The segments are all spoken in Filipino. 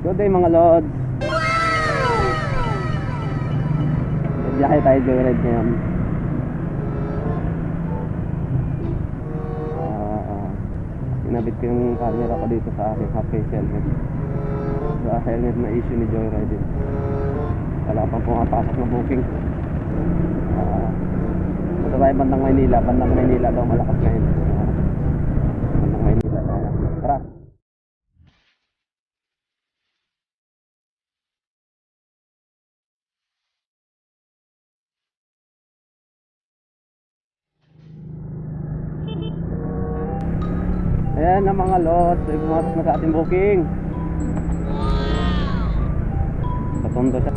Good day mga lods. Biyahe tayo joyride ngayon. Inabit ko yung camera ko dito sa aking half face helmet. Sa helmet na issue ni joyride din. Wala pang pumapasok na booking. Punta tayo bandang Maynila. Bandang Maynila daw malakas ngayon. Bandang Maynila. Tara. Ayan ang mga lods. Ay pumasok na sa ating booking. Patundo siya.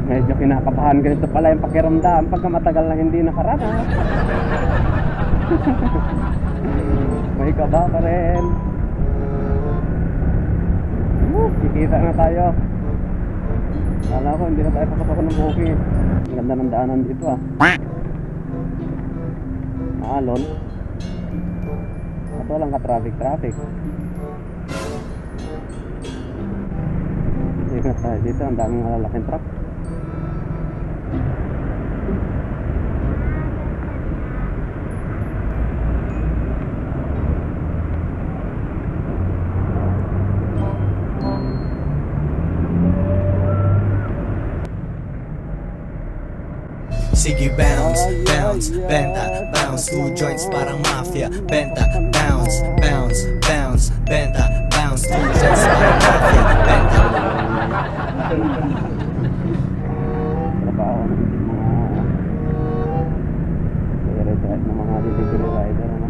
Medyo kinakabahan. Ganito pala yung pakiramdam pagka matagal na hindi nakarana. May kaba pa rin. Kikita na tayo. Kala ko hindi na tayo papasok ng booking. Ang ganda ng daanan dito Alon. Ito lang ka traffic. Dito ang daming malalaking truck. Sige bounce, bounce, benta, bounce. 2 joints parang mafia. Benta, bounce, bounce, bounce, benta, bounce. 2 joints parang mafia. Benta. Trabaho ng mga delivery rider ano?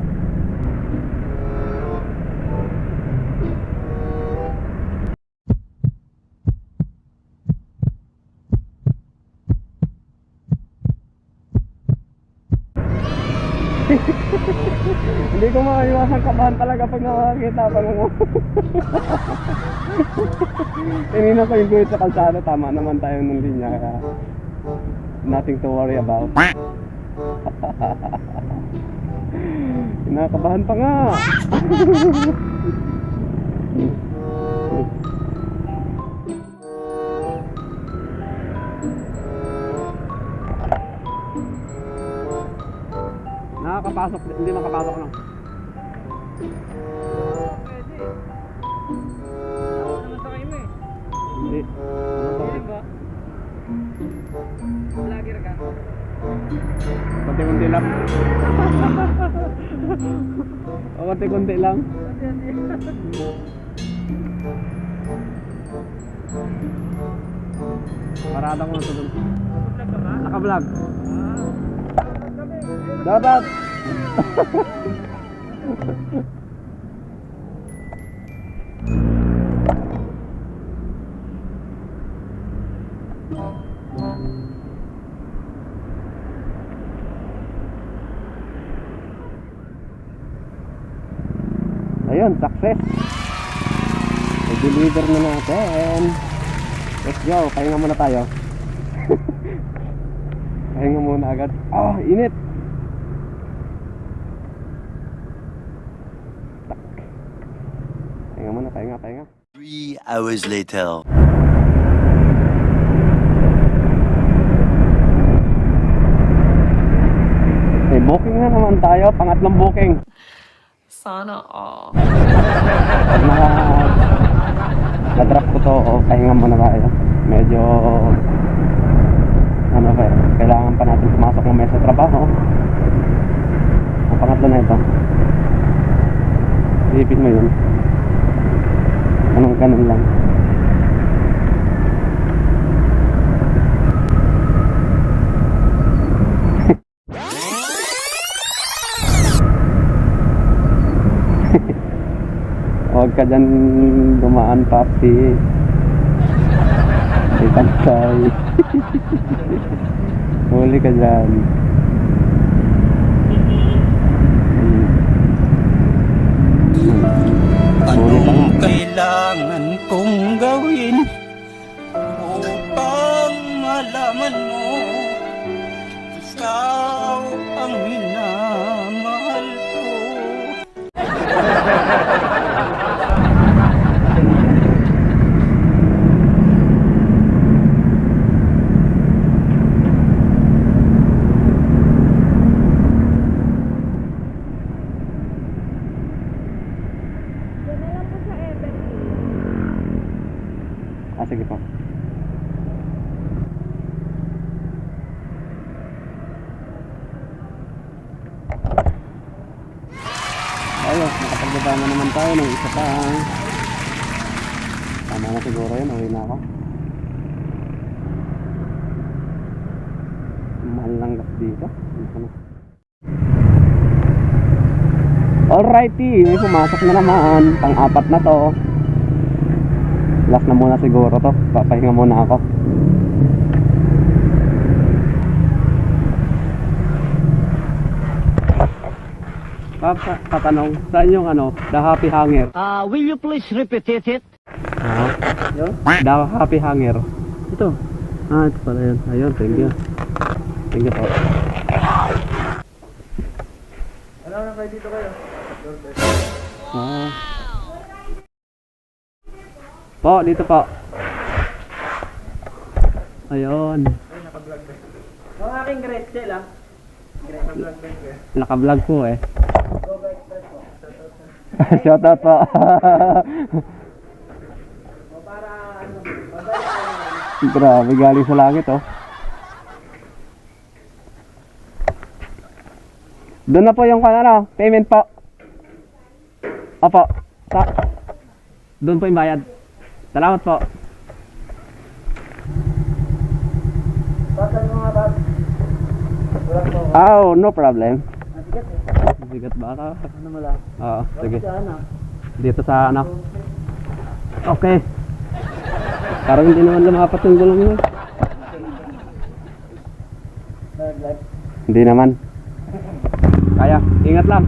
Hindi ko maiwasan kabahan talaga pag nakakita pa mo. Kanina ko yung guhit sa kalsada, tama naman tayo ng linya kaya nothing to worry about. Kinakabahan pa nga. Nakakapasok, hindi makapasok no. Hindi. Vlogger ka? Kunti-kunti lang. O kunti-kunti lang. Parada ko na ito dun. Naka-vlog. Dapat. Ayun, success. I-deliver na natin. Let's go, pahinga muna tayo. Pahinga muna agad. Init. Pahinga muna, pahinga. 3 hours later. May booking na naman tayo, pangatlong booking. Sana all. Pag na-drop ko to, pahinga muna tayo. Medyo ano ba, kailangan pa natin pumasok ng mesa sa trabaho. Ang pangatlo na ito. Isipin mo yun. Ganun lang. Huwag ka dyan dumaan, papi. Itantay. Huli ka dyan. Anong kailangan kong gawin upang malaman mo ikaw ang minamahal ko? sige po. Ayos, nakapagbaba na naman tayo ng isa pa. Tama na siguro yun, uwi na ako. Mahal lang gas dito. Alrighty, may pumasok na naman. Pang-apat na to. Last na muna siguro to. Papahinga muna ako. Tatanong, saan yung ano, The Happy Hanger? Will you please repeat it? The Happy Hanger. Ito. Ito pala yun. Ayun, thank you. Thank you po. Ano na kayo dito kayo? Po, dito po. Ayun. Ang aking Gretzel ah. Naka-vlog po eh. Shoutout po. Grabe, galing sa langit oh. Doon na po yung ano, payment po. Opo. Doon po yung bayad. Salamat po. Oh, no problem. Bigat ba ka? Ano mo lang? Oo, sige. Saan ah? Dito sa ano. Okay. Parang hindi naman lumapat yung gulong niya. Hindi naman. Kaya, ingat lang.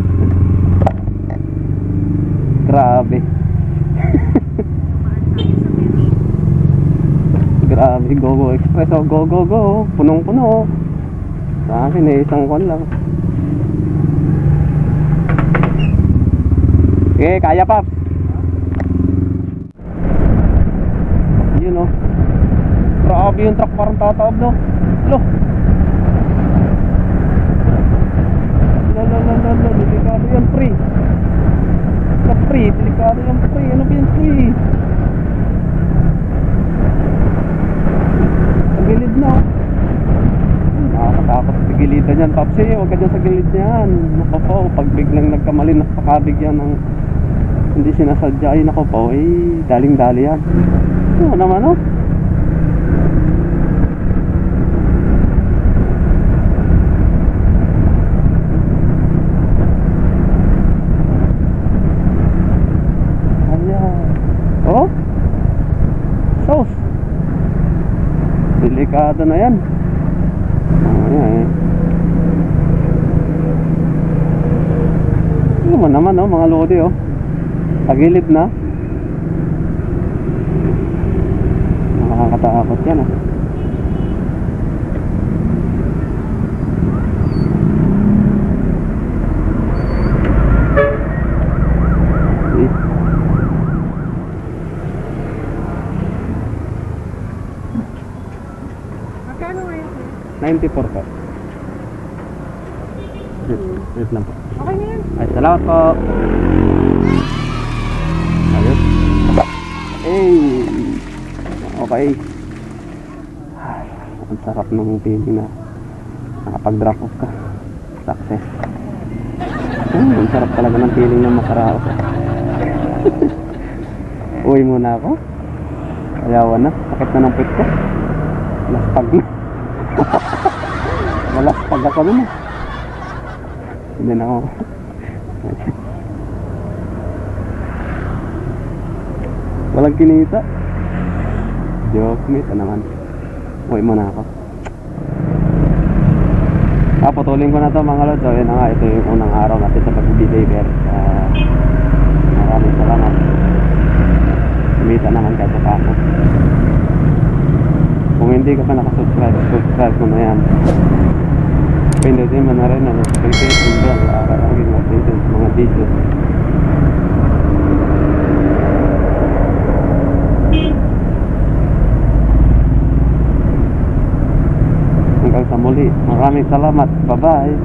Grabe. Grabe, go express oh, go. Punong-puno. Sa akin eh, isang kon lang. Okay, kaya pa. Yun oh. Grabe yung truck, parang tataob no. Lo. Delikado yan pre. Delikado yan pre. Ano ba yan pre? Sa gilid na. Nakakatakot sa gilidan yan, Papsi. Huwag ka dyan sa gilid yan. Naku po, pag biglang nagkamali, nakakabig yan ng hindi sinasadya. Ay naku po, daling-dali yan. Ano naman oh. Oh? Sauce. Delikado na yan. Ayan. Ano naman oh, mga lodi oh. Pagilid na. Nakakatakot yan oh. Magkano ngayon? 94 po. Wait lang po. Okay na yan. Ay, salamat po. Ayos. Okay. Ay, ang sarap ng feeling na nakapag-drop off ka. Success. Ang sarap talaga ng feeling na makaraos. Uwi muna ako. Ayawan na. Sakit na ng pit ko. Laspag na. Nalaspag ako nun. Hindi na ako. Walang kinita. Joke mate naman. Uwi muna ako. Putulin ko na to mga lods. So yun na nga, ito yung unang araw natin sa pag-deliver. Maraming salamat. Kumita naman kahit sa ako. Kung hindi ka pa nakasubscribe, subscribe mo na yan. Pindutin mo na rin ang notification bell para laging updated sa mga videos. Hanggang sa muli, maraming salamat. Bye bye.